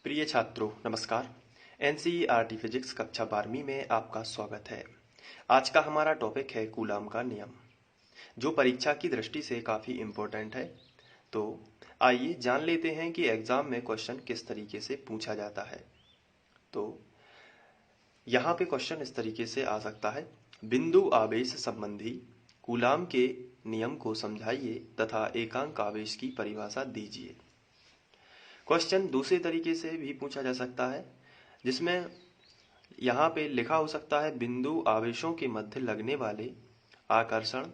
प्रिय छात्रों नमस्कार। एनसीईआरटी फिजिक्स कक्षा 12वीं में आपका स्वागत है। आज का हमारा टॉपिक है कूलाम का नियम, जो परीक्षा की दृष्टि से काफ़ी इम्पोर्टेंट है। तो आइए जान लेते हैं कि एग्ज़ाम में क्वेश्चन किस तरीके से पूछा जाता है। तो यहाँ पे क्वेश्चन इस तरीके से आ सकता है, बिंदु आवेश संबंधी कूलाम के नियम को समझाइए तथा एकांक आवेश की परिभाषा दीजिए। क्वेश्चन दूसरे तरीके से भी पूछा जा सकता है, जिसमें यहाँ पे लिखा हो सकता है, बिंदु आवेशों के मध्य लगने वाले आकर्षण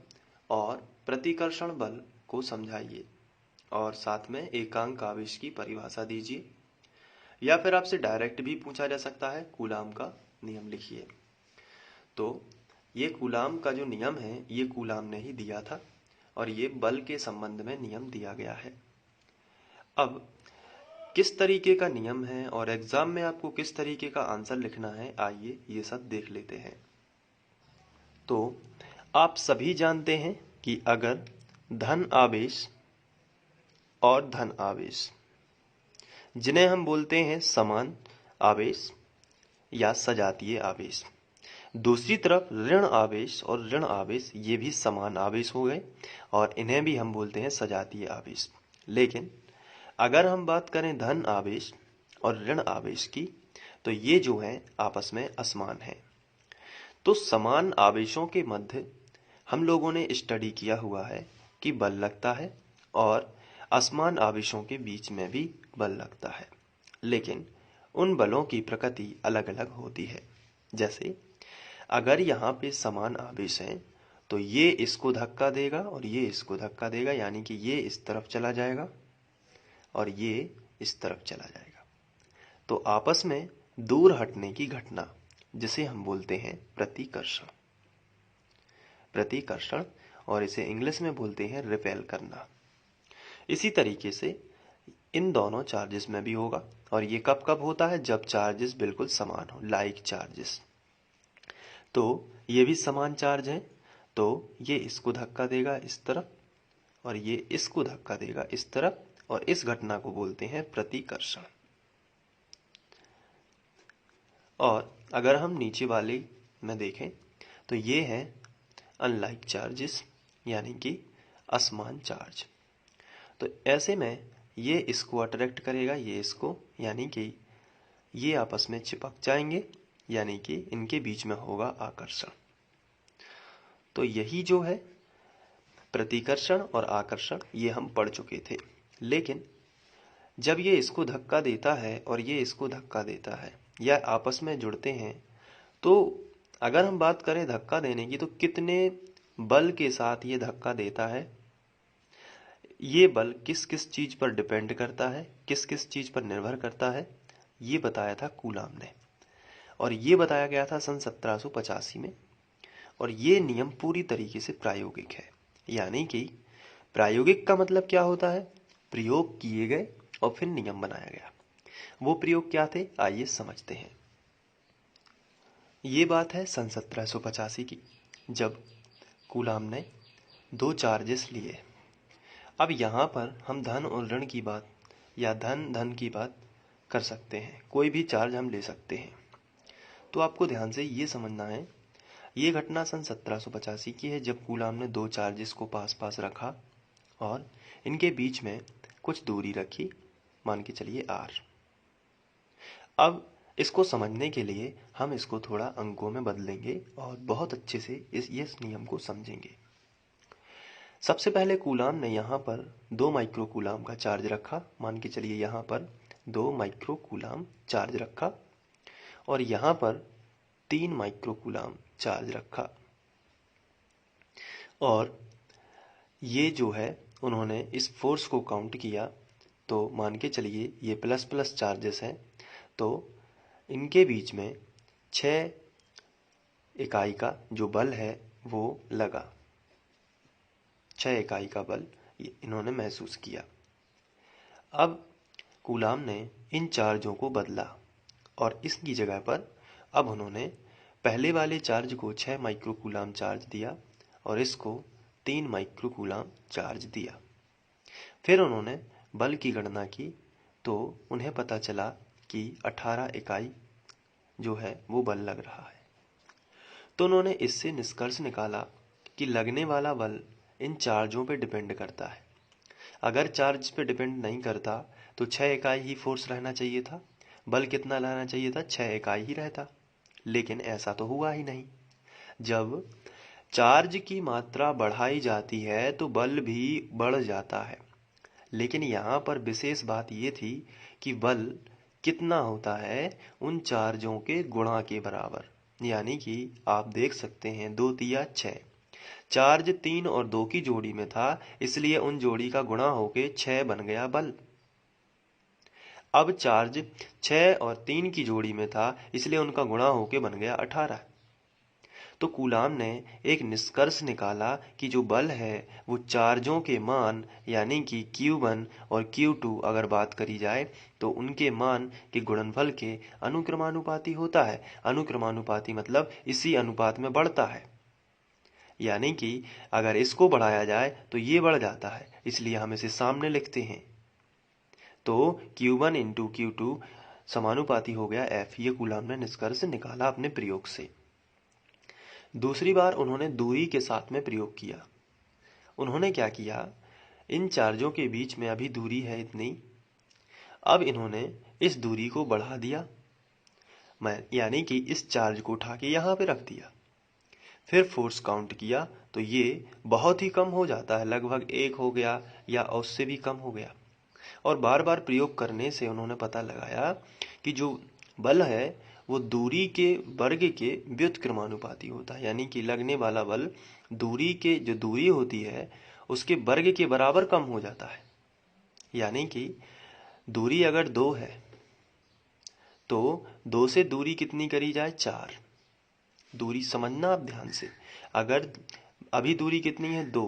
और प्रतिकर्षण बल को समझाइए और साथ में एकांक आवेश की परिभाषा दीजिए। या फिर आपसे डायरेक्ट भी पूछा जा सकता है, कूलाम का नियम लिखिए। तो ये कूलाम का जो नियम है ये कूलाम ने ही दिया था और ये बल के संबंध में नियम दिया गया है। अब किस तरीके का नियम है और एग्जाम में आपको किस तरीके का आंसर लिखना है, आइए ये सब देख लेते हैं। तो आप सभी जानते हैं कि अगर धन आवेश और धन आवेश, जिन्हें हम बोलते हैं समान आवेश या सजातीय आवेश, दूसरी तरफ ऋण आवेश और ऋण आवेश, ये भी समान आवेश हो गए और इन्हें भी हम बोलते हैं सजातीय आवेश। लेकिन अगर हम बात करें धन आवेश और ऋण आवेश की, तो ये जो है आपस में असमान है। तो समान आवेशों के मध्य हम लोगों ने स्टडी किया हुआ है कि बल लगता है और असमान आवेशों के बीच में भी बल लगता है, लेकिन उन बलों की प्रकृति अलग अलग होती है। जैसे अगर यहाँ पे समान आवेश हैं तो ये इसको धक्का देगा और ये इसको धक्का देगा, यानी कि ये इस तरफ चला जाएगा और ये इस तरफ चला जाएगा। तो आपस में दूर हटने की घटना, जिसे हम बोलते हैं प्रतिकर्षण, प्रतिकर्षण, और इसे इंग्लिश में बोलते हैं रिपेल करना। इसी तरीके से इन दोनों चार्जेस में भी होगा, और ये कब कब होता है, जब चार्जेस बिल्कुल समान हो, लाइक चार्जेस। तो ये भी समान चार्ज है, तो ये इसको धक्का देगा इस तरफ और ये इसको धक्का देगा इस तरफ, और इस घटना को बोलते हैं प्रतिकर्षण। और अगर हम नीचे वाले में देखें तो ये है अनलाइक चार्जेस, यानी कि असमान चार्ज। तो ऐसे में ये इसको अट्रैक्ट करेगा, ये इसको, यानी कि ये आपस में चिपक जाएंगे, यानी कि इनके बीच में होगा आकर्षण। तो यही जो है प्रतिकर्षण और आकर्षण, ये हम पढ़ चुके थे। लेकिन जब ये इसको धक्का देता है और ये इसको धक्का देता है या आपस में जुड़ते हैं, तो अगर हम बात करें धक्का देने की, तो कितने बल के साथ ये धक्का देता है, ये बल किस किस चीज पर डिपेंड करता है, किस किस चीज पर निर्भर करता है, ये बताया था कूलाम ने। और ये बताया गया था सन 1785 में। और ये नियम पूरी तरीके से प्रायोगिक है। यानी कि प्रायोगिक का मतलब क्या होता है, प्रयोग किए गए और फिर नियम बनाया गया। वो प्रयोग क्या थे, आइए समझते हैं। ये बात है सन 1785 की, जब कूलाम ने दो चार्जेस लिए। अब यहाँ पर हम धन और ऋण की बात या धन धन की बात कर सकते हैं, कोई भी चार्ज हम ले सकते हैं। तो आपको ध्यान से ये समझना है, ये घटना सन 1785 की है, जब कूलाम ने दो चार्जेस को पास पास रखा और इनके बीच में कुछ दूरी रखी, मान के चलिए r। अब इसको समझने के लिए हम इसको थोड़ा अंकों में बदलेंगे और बहुत अच्छे से इस नियम को समझेंगे। सबसे पहले कूलाम ने यहाँ पर 2 माइक्रो कूलाम का चार्ज रखा, मान के चलिए यहाँ पर 2 माइक्रो कूलाम चार्ज रखा, और यहाँ पर 3 माइक्रो कूलाम चार्ज रखा। और ये जो है उन्होंने इस फोर्स को काउंट किया, तो मान के चलिए ये प्लस प्लस चार्जेस हैं, तो इनके बीच में 6 इकाई का जो बल है वो लगा, 6 इकाई का बल इन्होंने महसूस किया। अब कूलाम ने इन चार्जों को बदला और इसकी जगह पर अब उन्होंने पहले वाले चार्ज को 6 माइक्रो कूलाम चार्ज दिया और इसको 3 माइक्रो कूलाम चार्ज दिया। फिर उन्होंने बल की गणना की, तो उन्हें पता चला कि 18 इकाई जो है वो बल लग रहा है। तो उन्होंने इससे निष्कर्ष निकाला कि लगने वाला बल इन चार्जों पे डिपेंड करता है। अगर चार्ज पे डिपेंड नहीं करता तो 6 इकाई ही फोर्स रहना चाहिए था, बल कितना रहना चाहिए था, 6 इकाई ही रहता। लेकिन ऐसा तो हुआ ही नहीं। जब चार्ज की मात्रा बढ़ाई जाती है तो बल भी बढ़ जाता है। लेकिन यहाँ पर विशेष बात ये थी कि बल कितना होता है, उन चार्जों के गुणा के बराबर। यानी कि आप देख सकते हैं 2 तिया 6, चार्ज 3 और 2 की जोड़ी में था, इसलिए उन जोड़ी का गुणा होके 6 बन गया बल। अब चार्ज 6 और 3 की जोड़ी में था, इसलिए उनका गुणा होके बन गया 18। तो कूलाम ने एक निष्कर्ष निकाला कि जो बल है वो चार्जों के मान यानी कि Q1 और Q2 अगर बात करी जाए तो उनके मान के गुणनफल के अनुक्रमानुपाती होता है। अनुक्रमानुपाती मतलब इसी अनुपात में बढ़ता है। यानी कि अगर इसको बढ़ाया जाए तो ये बढ़ जाता है, इसलिए हम इसे सामने लिखते हैं। तो Q1 इंटू Q2 समानुपाती हो गया F। ये कूलाम ने निष्कर्ष निकाला अपने प्रयोग से। दूसरी बार उन्होंने दूरी के साथ में प्रयोग किया। उन्होंने क्या किया, इन चार्जों के बीच में अभी दूरी है इतनी, अब इन्होंने इस दूरी को बढ़ा दिया, यानी कि इस चार्ज को उठा के यहाँ पे रख दिया। फिर फोर्स काउंट किया तो ये बहुत ही कम हो जाता है, लगभग 1 हो गया या उससे भी कम हो गया। और बार बार प्रयोग करने से उन्होंने पता लगाया कि जो बल है वो दूरी के वर्ग के व्युत्क्रमानुपाती होता है। यानी कि लगने वाला बल दूरी के जो दूरी होती है उसके वर्ग के बराबर कम हो जाता है। यानी कि दूरी अगर 2 है तो 2 से दूरी कितनी करी जाए, 4। दूरी समझना आप ध्यान से। अगर अभी दूरी कितनी है 2,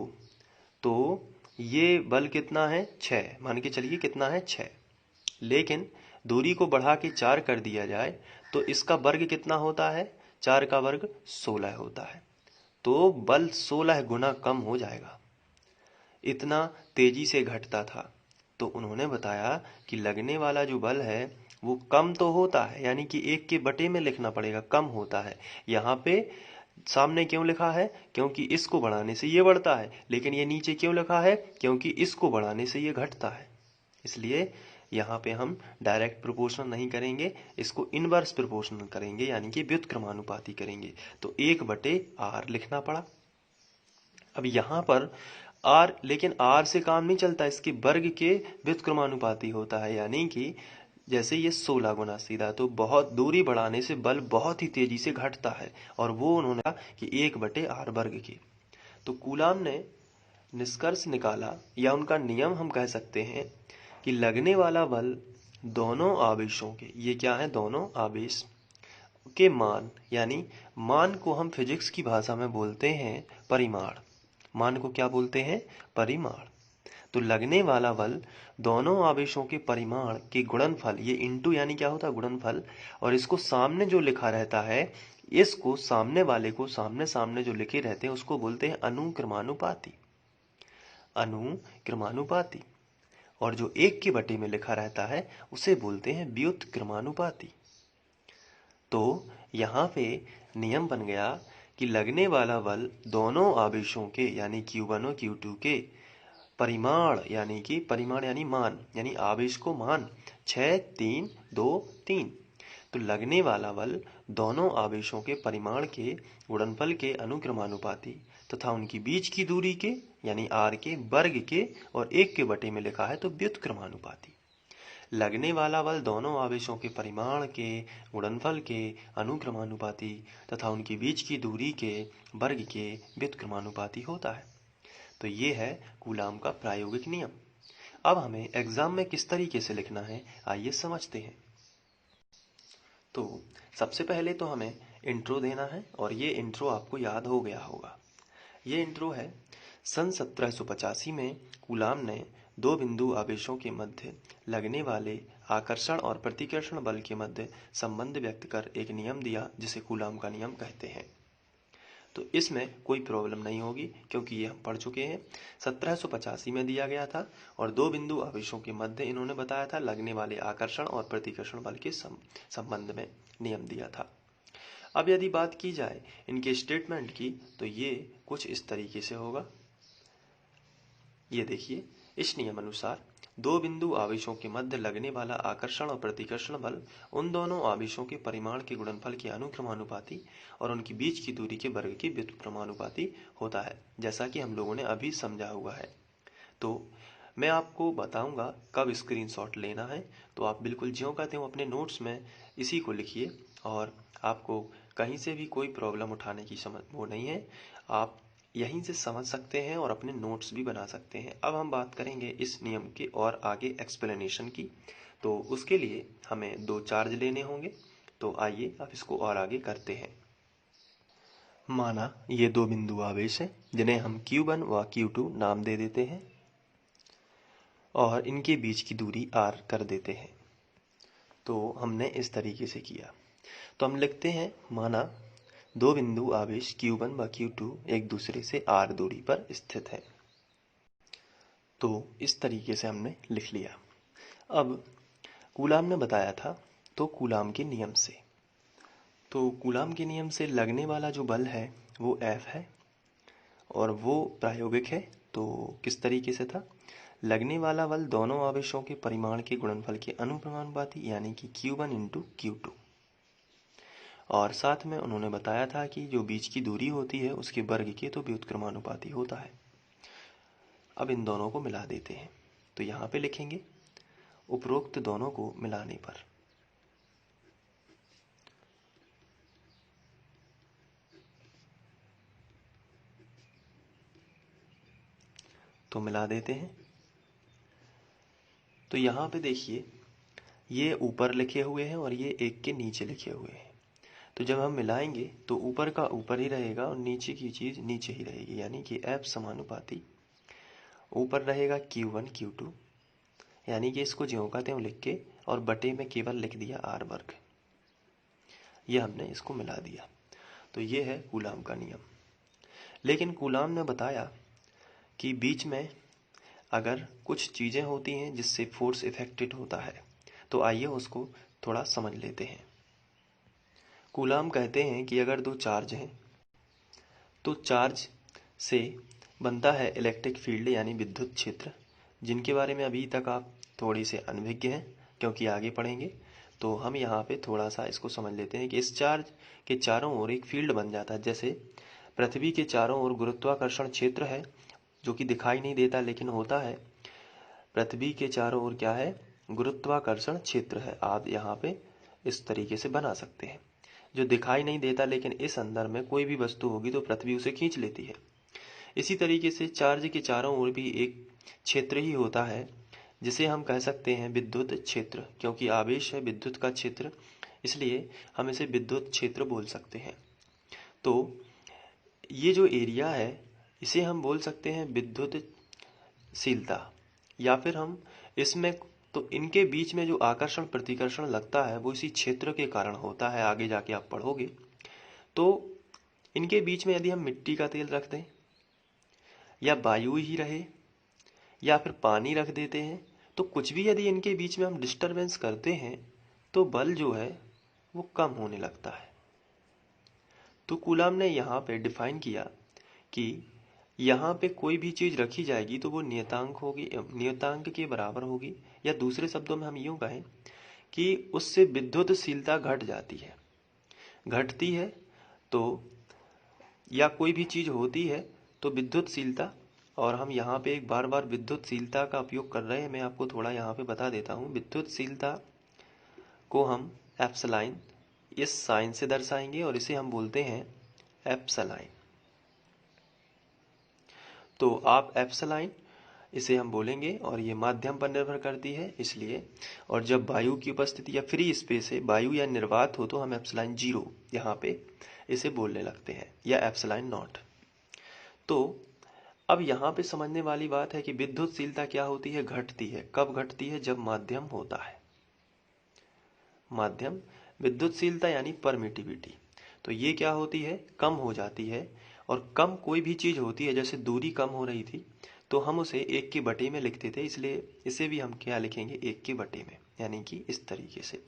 तो ये बल कितना है 6, मान के चलिए कितना है 6। लेकिन दूरी को बढ़ा के 4 कर दिया जाए तो इसका वर्ग कितना होता है, 4 का वर्ग 16 होता है। तो बल 16 गुना कम हो जाएगा, इतना तेजी से घटता था। तो उन्होंने बताया कि लगने वाला जो बल है वो कम तो होता है, यानी कि 1 के बटे में लिखना पड़ेगा, कम होता है। यहाँ पे सामने क्यों लिखा है, क्योंकि इसको बढ़ाने से ये बढ़ता है। लेकिन ये नीचे क्यों लिखा है, क्योंकि इसको बढ़ाने से ये घटता है। इसलिए यहाँ पे हम डायरेक्ट प्रोपोर्शनल नहीं करेंगे, इसको इनवर्स प्रोपोर्शनल करेंगे, यानी कि व्युत्क्रमानुपाती करेंगे। तो 1/r लिखना पड़ा। अब यहाँ पर r, लेकिन r से काम नहीं चलता, इसके वर्ग के व्युत्क्रमानुपाती होता है। यानी कि जैसे ये 16 गुना सीधा, तो बहुत दूरी बढ़ाने से बल बहुत ही तेजी से घटता है, और वो उन्होंने कहा कि 1/r वर्ग के। तो कूलाम ने निष्कर्ष निकाला, या उनका नियम हम कह सकते हैं, कि लगने वाला बल दोनों आवेशों के, ये क्या है, दोनों आवेश के मान, यानी मान को हम फिजिक्स की भाषा में बोलते हैं परिमाण। मान को क्या बोलते हैं, परिमाण। तो लगने वाला बल दोनों आवेशों के परिमाण के गुणनफल, ये इंटू यानी क्या होता है, गुणनफल। और इसको सामने जो लिखा रहता है, इसको सामने वाले को सामने सामने जो लिखे रहते हैं उसको बोलते हैं अनुक्रमानुपाती। अनुक्रमानुपाती। और जो 1 के बटे में लिखा रहता है उसे बोलते हैं व्युत्क्रमानुपाती। तो यहाँ पे नियम बन गया कि लगने वाला बल दोनों आवेशों के, यानी Q1 और Q2 के परिमाण, यानी कि परिमाण यानी मान, यानी आवेश को मान 6, 3, 2, 3। तो लगने वाला बल दोनों आवेशों के परिमाण के गुणनफल के अनुक्रमानुपाती तथा उनकी बीच की दूरी के, यानी r के वर्ग के, और 1 के बटे में लिखा है तो व्युत्क्रमानुपाती। लगने वाला बल दोनों आवेशों के परिमाण के गुणनफल के अनुक्रमानुपाती तथा उनके बीच की दूरी के वर्ग के व्युत्क्रमानुपाती होता है। तो ये है कूलाम का प्रायोगिक नियम। अब हमें एग्जाम में किस तरीके से लिखना है, आइए समझते हैं। तो सबसे पहले तो हमें इंट्रो देना है, और ये इंट्रो आपको याद हो गया होगा। ये इंट्रो है, सन 1785 में कूलाम ने 2 बिंदु आवेशों के मध्य लगने वाले आकर्षण और प्रतिकर्षण बल के मध्य संबंध व्यक्त कर एक नियम दिया, जिसे कूलाम का नियम कहते हैं। तो इसमें कोई प्रॉब्लम नहीं होगी क्योंकि ये हम पढ़ चुके हैं। 1785 में दिया गया था और दो बिंदु आवेशों के मध्य इन्होंने बताया था लगने वाले आकर्षण और प्रतिकर्षण बल के संबंध में नियम दिया था। अब यदि बात की जाए इनके स्टेटमेंट की तो ये कुछ इस तरीके से होगा। ये देखिए, इस नियम अनुसार दो बिंदु आवेशों के मध्य लगने वाला आकर्षण और प्रतिकर्षण बल उन दोनों आवेशों के परिमाण के गुणनफल के अनुक्रमानुपाती और उनके बीच की दूरी के वर्ग के व्युत्क्रमानुपाती होता है, जैसा कि हम लोगों ने अभी समझा हुआ है। तो मैं आपको बताऊंगा कब स्क्रीनशॉट लेना है, तो आप बिल्कुल ज्यों का त्यों अपने नोट्स में इसी को लिखिए और आपको कहीं से भी कोई प्रॉब्लम उठाने की वो नहीं है। आप यहीं से समझ सकते हैं और अपने नोट्स भी बना सकते हैं। अब हम बात करेंगे इस नियम के और आगे एक्सप्लेनेशन की, तो उसके लिए हमें दो चार्ज लेने होंगे। तो आइए अब इसको और आगे करते हैं। माना ये दो बिंदु आवेश हैं जिन्हें हम Q1 व Q2 नाम दे देते हैं और इनके बीच की दूरी r कर देते हैं। तो हमने इस तरीके से किया, तो हम लिखते हैं माना दो बिंदु आवेश Q1 व Q2 एक दूसरे से r दूरी पर स्थित है। तो इस तरीके से हमने लिख लिया। अब कूलाम ने बताया था, तो कूलाम के नियम से, तो कूलाम के नियम से लगने वाला जो बल है वो F है और वो प्रायोगिक है। तो किस तरीके से था, लगने वाला बल दोनों आवेशों के परिमाण के गुणनफल के अनुक्रमानुपाती यानी कि Q1 इंटू Q2, और साथ में उन्होंने बताया था कि जो बीच की दूरी होती है उसके वर्ग के तो व्युत्क्रमानुपाती होता है। अब इन दोनों को मिला देते हैं, तो यहाँ पे लिखेंगे उपरोक्त दोनों को मिलाने पर तो मिला देते हैं। तो यहाँ पे देखिए ये ऊपर लिखे हुए हैं और ये एक के नीचे लिखे हुए हैं। तो जब हम मिलाएंगे तो ऊपर का ऊपर ही रहेगा और नीचे की चीज नीचे ही रहेगी, यानी कि F समानुपाती ऊपर रहेगा Q1 Q2, यानी कि इसको ज्यों का त्यों लिख के और बटे में केवल लिख दिया r वर्ग। ये हमने इसको मिला दिया। तो ये है कूलाम का नियम। लेकिन कूलाम ने बताया कि बीच में अगर कुछ चीजें होती हैं जिससे फोर्स इफेक्टेड होता है, तो आइए उसको थोड़ा समझ लेते हैं। कूलाम कहते हैं कि अगर दो चार्ज हैं तो चार्ज से बनता है इलेक्ट्रिक फील्ड यानी विद्युत क्षेत्र, जिनके बारे में अभी तक आप थोड़ी से अनभिज्ञ हैं क्योंकि आगे पढ़ेंगे। तो हम यहाँ पे थोड़ा सा इसको समझ लेते हैं कि इस चार्ज के चारों ओर एक फील्ड बन जाता है। जैसे पृथ्वी के चारों ओर गुरुत्वाकर्षण क्षेत्र है जो कि दिखाई नहीं देता लेकिन होता है। पृथ्वी के चारों ओर क्या है, गुरुत्वाकर्षण क्षेत्र है। आप यहाँ पे इस तरीके से बना सकते हैं, जो दिखाई नहीं देता लेकिन इस अंदर में कोई भी वस्तु होगी तो पृथ्वी उसे खींच लेती है। इसी तरीके से चार्ज के चारों ओर भी एक क्षेत्र ही होता है जिसे हम कह सकते हैं विद्युत क्षेत्र, क्योंकि आवेश है विद्युत का क्षेत्र, इसलिए हम इसे विद्युत क्षेत्र बोल सकते हैं। तो ये जो एरिया है इसे हम बोल सकते हैं विद्युतशीलता, या फिर हम इसमें, तो इनके बीच में जो आकर्षण प्रतिकर्षण लगता है वो इसी क्षेत्र के कारण होता है। आगे जाके आप पढ़ोगे। तो इनके बीच में यदि हम मिट्टी का तेल रख दें या वायु ही रहे या फिर पानी रख देते हैं, तो कुछ भी यदि इनके बीच में हम डिस्टरबेंस करते हैं तो बल जो है वो कम होने लगता है। तो कूलाम ने यहाँ पे डिफाइन किया कि यहाँ पे कोई भी चीज रखी जाएगी तो वो नियतांक होगी, नियतांक के बराबर होगी, या दूसरे शब्दों में हम यूं कहें कि उससे विद्युतशीलता घट जाती है, घटती है। तो या कोई भी चीज होती है तो विद्युतशीलता, और हम यहाँ पे एक बार बार विद्युतशीलता का उपयोग कर रहे हैं, मैं आपको थोड़ा यहाँ पे बता देता हूँ। विद्युतशीलता को हम एप्सिलॉन इस साइन से दर्शाएंगे और इसे हम बोलते हैं एप्सिलॉन। तो आप एप्सिलॉन इसे हम बोलेंगे और ये माध्यम पर निर्भर करती है इसलिए। और जब वायु की उपस्थिति या फ्री स्पेस है, वायु या निर्वात हो, तो हम एप्सिलॉन 0 यहाँ पे इसे बोलने लगते हैं, या एप्सिलॉन नॉट। तो अब यहाँ पे समझने वाली बात है कि विद्युतशीलता क्या होती है, घटती है। कब घटती है, जब माध्यम होता है। माध्यम विद्युतशीलता यानी परमिटिविटी। तो ये क्या होती है, कम हो जाती है। और कम कोई भी चीज़ होती है, जैसे दूरी कम हो रही थी तो हम उसे 1 के बटे में लिखते थे, इसलिए इसे भी हम क्या लिखेंगे, 1 के बटे में, यानी कि इस तरीके से।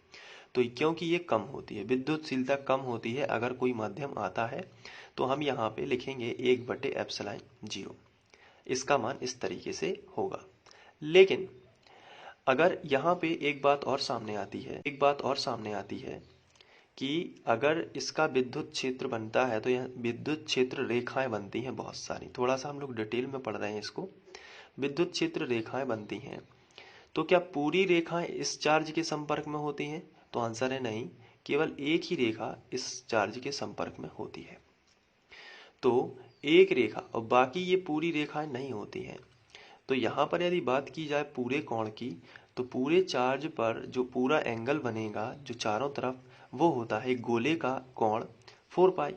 तो क्योंकि ये कम होती है, विद्युतशीलता कम होती है अगर कोई माध्यम आता है, तो हम यहाँ पे लिखेंगे 1/ε0। इसका मान इस तरीके से होगा। लेकिन अगर यहाँ पे एक बात और सामने आती है कि अगर इसका विद्युत क्षेत्र बनता है तो यह विद्युत क्षेत्र रेखाएं बनती हैं बहुत सारी। थोड़ा सा हम लोग डिटेल में पढ़ रहे हैं इसको। विद्युत क्षेत्र रेखाएं बनती हैं, तो क्या पूरी रेखाएं इस चार्ज के संपर्क में होती हैं? तो आंसर है नहीं, केवल एक ही रेखा इस चार्ज के संपर्क में होती है। तो एक रेखा और बाकी ये पूरी रेखाएं नहीं होती हैं। तो यहाँ पर यदि बात की जाए पूरे कोण की, तो पूरे चार्ज पर जो पूरा एंगल बनेगा जो चारों तरफ, वो होता है गोले का कोण 4 पाई।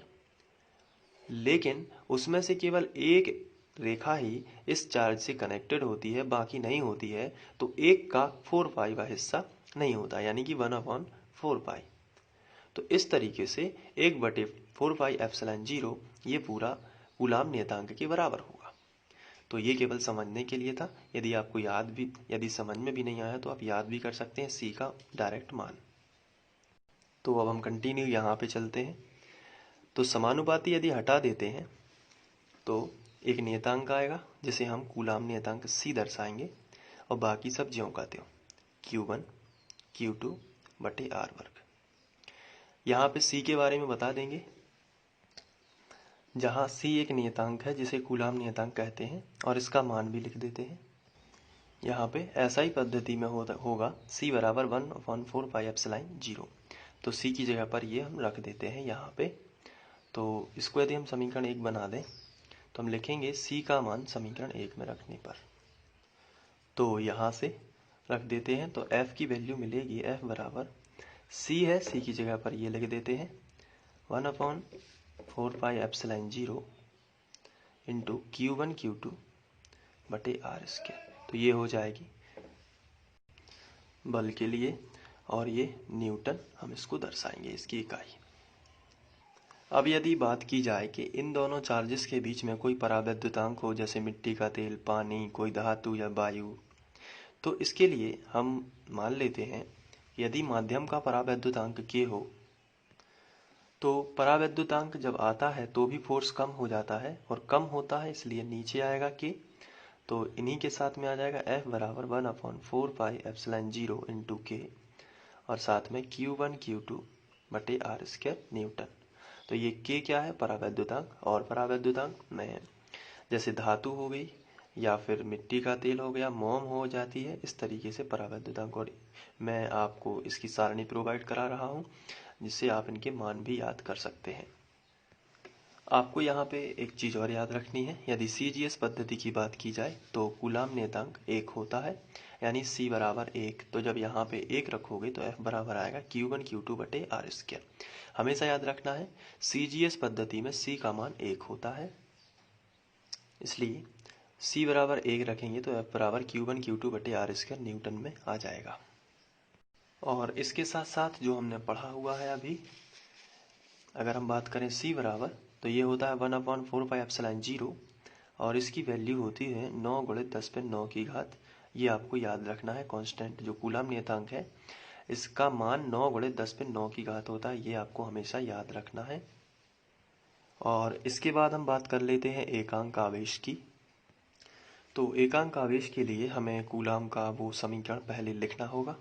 लेकिन उसमें से केवल एक रेखा ही इस चार्ज से कनेक्टेड होती है, बाकी नहीं होती है। तो एक का 4 पाई का हिस्सा नहीं होता, यानी कि 1/4 पाई। तो इस तरीके से 1/4 पाई एप्सिलॉन 0 ये पूरा कूलाम नियतांक के बराबर होगा। तो ये केवल समझने के लिए था। यदि समझ में भी नहीं आया तो आप याद भी कर सकते हैं सी का डायरेक्ट मान। तो अब हम कंटिन्यू यहाँ पे चलते हैं। तो समानुपाती यदि हटा देते हैं तो एक नियतांक आएगा जिसे हम कूलाम नियतांक सी दर्शाएंगे, और बाकी सब ज्यों का त्यों Q1 Q2 बटे R वर्ग। यहाँ पे सी के बारे में बता देंगे, जहाँ सी एक नियतांक है जिसे कूलाम नियतांक कहते हैं, और इसका मान भी लिख देते हैं। यहाँ पे ऐसा ही पद्धति में होगा C बराबर 1/4 पाई एप्सिलॉन 0। तो C की जगह पर ये हम रख देते हैं यहाँ पे। तो इसको यदि हम समीकरण 1 बना दें तो हम लिखेंगे C का मान समीकरण 1 में रखने पर। तो यहाँ से रख देते हैं तो F की वैल्यू मिलेगी, F बराबर C है, C की जगह पर ये लिख देते हैं 1/4 pi epsilon 0 into Q1 Q2 बटे R²। तो ये हो जाएगी बल के लिए, और ये न्यूटन हम इसको दर्शाएंगे, इसकी इकाई। अब यदि बात की जाए कि इन दोनों चार्जेस के बीच में कोई परावैद्युतांक हो, जैसे मिट्टी का तेल, पानी, कोई धातु या वायु, तो इसके लिए हम मान लेते हैं यदि माध्यम का परावैद्युतांक K हो, तो परावैद्युतांक जब आता है तो भी फोर्स कम हो जाता है, और कम होता है इसलिए नीचे आएगा K। तो इन्हीं के साथ में आ जाएगा F बराबर 1/4 पाई एप्सिलॉन 0 इंटू K, और साथ में Q1 Q2 बटे R² न्यूटन। तो ये K क्या है, परावैद्युतांक। और परावैद्युतांक में जैसे धातु हो गई या फिर मिट्टी का तेल हो गया, मोम हो जाती है, इस तरीके से परावैद्युतांक। और मैं आपको इसकी सारणी प्रोवाइड करा रहा हूँ जिससे आप इनके मान भी याद कर सकते हैं। आपको यहाँ पे एक चीज़ और याद रखनी है, यदि CGS पद्धति की बात की जाए तो कूलाम नियतांक 1 होता है, यानी C बराबर 1। तो जब यहाँ पे 1 रखोगे तो F बराबर आएगा Q1 Q2 बटे R²। हमेशा याद रखना है CGS पद्धति में C का मान 1 होता है, इसलिए C बराबर 1 रखेंगे तो F बराबर Q1 Q2 बटे R² न्यूटन में आ जाएगा। और इसके साथ साथ जो हमने पढ़ा हुआ है अभी, अगर हम बात करें C बराबर, तो ये होता है 1/4 पाई एप्सिलॉन 0, और इसकी वैल्यू होती है 9 × 10⁹ ये आपको याद रखना है। कांस्टेंट जो कूलाम नियतांक है, इसका मान 9 × 10⁹ होता है, ये आपको हमेशा याद रखना है। और इसके बाद हम बात कर लेते हैं एकांक आवेश की। तो एकांक आवेश के लिए हमें कूलाम का वो समीकरण पहले लिखना होगा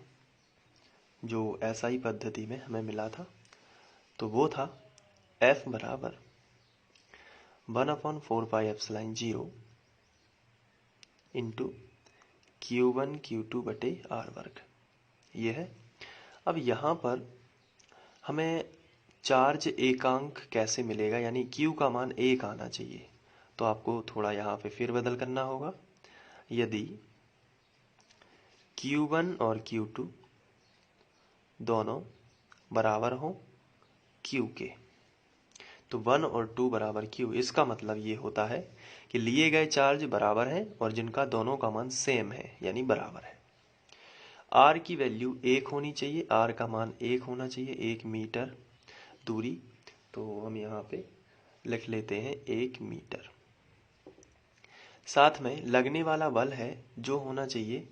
जो SI पद्धति में हमें मिला था। तो वो था F बराबर 1/4 pi epsilon 0 into Q1 Q2 बटे R वर्ग, ये है। अब यहाँ पर हमें चार्ज एकांक कैसे मिलेगा, यानी Q का मान 1 आना चाहिए। तो आपको थोड़ा यहाँ पे फिर बदल करना होगा। यदि Q1 और Q2 दोनों बराबर हो Q के, तो 1 और 2 बराबर Q। इसका मतलब ये होता है कि लिए गए चार्ज बराबर हैं और जिनका दोनों का मान सेम है, यानी बराबर है। R की वैल्यू 1 होनी चाहिए, R का मान 1 होना चाहिए, 1 मीटर दूरी तो हम यहाँ पे लिख लेते हैं 1 मीटर। साथ में लगने वाला बल है जो होना चाहिए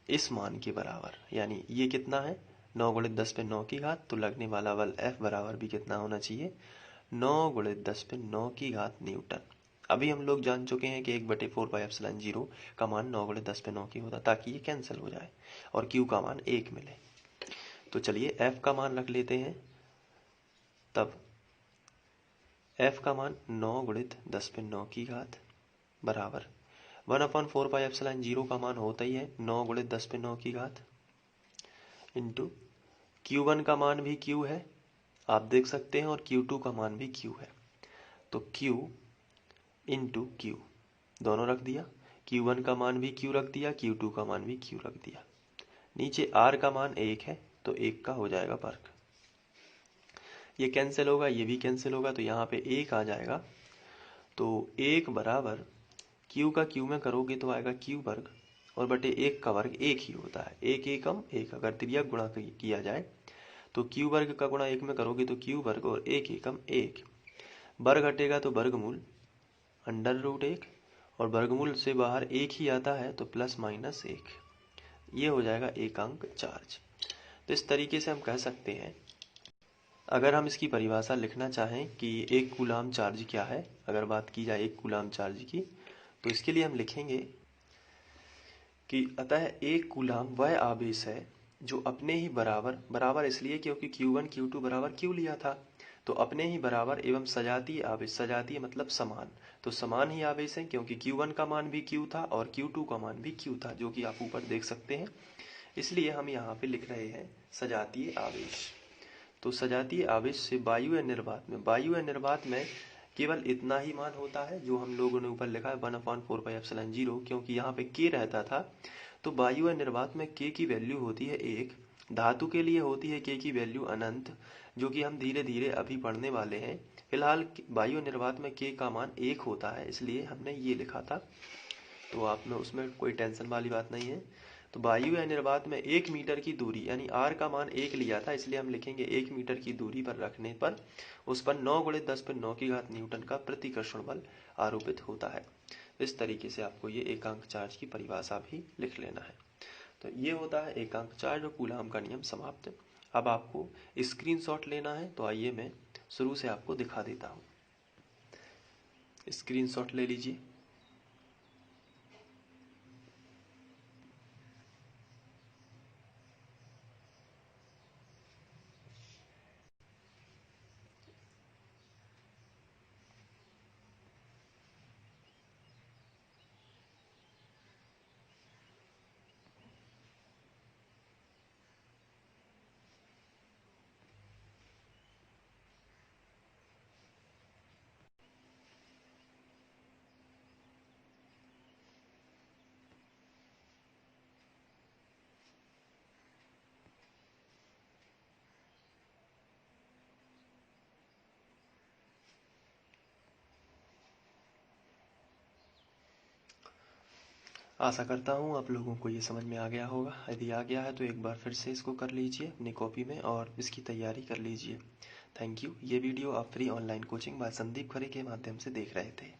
इस मान के बराबर, यानी ये कितना है 9 गुणित 10 पे 9 की घात, तो लगने वाला बल F बराबर भी कितना होना चाहिए 9 गुणित 10 पे 9 की घात न्यूटन। अभी हम लोग जान चुके हैं कि 1/4πε0 का मान 9 गुणित 10 पे 9 की होता, ताकि ये कैंसिल हो जाए और Q का मान 1 मिले। तो चलिए F का मान रख लेते हैं, तब F का मान 9 गुणित 10 पे 9 की घात बराबर 1/4πε0 का मान होता ही है 9 गुणित 10 पे 9 की घात इंटू Q1 का मान भी Q है, आप देख सकते हैं, और Q2 का मान भी Q है। तो Q इंटू Q दोनों रख दिया, Q1 का मान भी Q रख दिया, Q2 का मान भी Q रख दिया। नीचे R का मान 1 है, तो 1 का हो जाएगा वर्ग। ये कैंसिल होगा, ये भी कैंसिल होगा, तो यहाँ पे 1 आ जाएगा। तो 1 बराबर Q का Q में करोगे तो आएगा Q वर्ग, और बटे 1 का वर्ग 1 ही होता है। 1 एकम 1, अगर तिर्यक गुणा किया जाए तो Q वर्ग का गुणा 1 में करोगे तो Q वर्ग, और 1 एकम 1, वर्ग हटेगा तो वर्गमूल √1, और वर्गमूल से बाहर 1 ही आता है तो ±1, ये हो जाएगा एकांक चार्ज। तो इस तरीके से हम कह सकते हैं, अगर हम इसकी परिभाषा लिखना चाहें कि 1 कूलाम चार्ज क्या है, अगर बात की जाए 1 कूलाम चार्ज की, तो इसके लिए हम लिखेंगे कि अतः 1 कूलाम वह आवेश है जो अपने ही बराबर इसलिए क्योंकि Q1 Q2 बराबर Q लिया था, तो अपने ही बराबर एवं सजातीय आवेश, सजातीय मतलब समान, तो समान ही आवेश है, क्योंकि Q1 का मान भी Q था और Q2 का मान भी Q था, जो कि आप ऊपर देख सकते हैं। इसलिए हम यहाँ पे लिख रहे हैं सजातीय आवेश। तो सजातीय आवेश से वायु निर्वात में केवल इतना ही मान होता है जो हम लोगों ने ऊपर लिखा है 1/4πε0, क्योंकि यहाँ पे K रहता था। तो वायु निर्वात में K की वैल्यू होती है 1, धातु के लिए होती है K की वैल्यू अनंत, जो कि हम धीरे धीरे अभी पढ़ने वाले हैं। फिलहाल वायु निर्वात में K का मान 1 होता है, इसलिए हमने ये लिखा था, तो आप में उसमें कोई टेंशन वाली बात नहीं है। तो वायु या निर्वात में 1 मीटर की दूरी, यानी R का मान 1 लिया था, इसलिए हम लिखेंगे 1 मीटर की दूरी पर रखने पर उस पर 9 गुणित 10 पर 9 की घात न्यूटन का प्रतिकर्षण बल आरोपित होता है। इस तरीके से आपको ये एकांक चार्ज की परिभाषा भी लिख लेना है। तो ये होता है एकांक चार्ज और कूलाम का नियम समाप्त। अब आपको स्क्रीनशॉट लेना है, तो आइए मैं शुरू से आपको दिखा देता हूँ। स्क्रीनशॉट ले लीजिए। आशा करता हूँ आप लोगों को ये समझ में आ गया होगा। यदि आ गया है तो एक बार फिर से इसको कर लीजिए अपनी कॉपी में और इसकी तैयारी कर लीजिए। Thank you. ये वीडियो आप free online coaching by Sandeep Khare के माध्यम से देख रहे थे।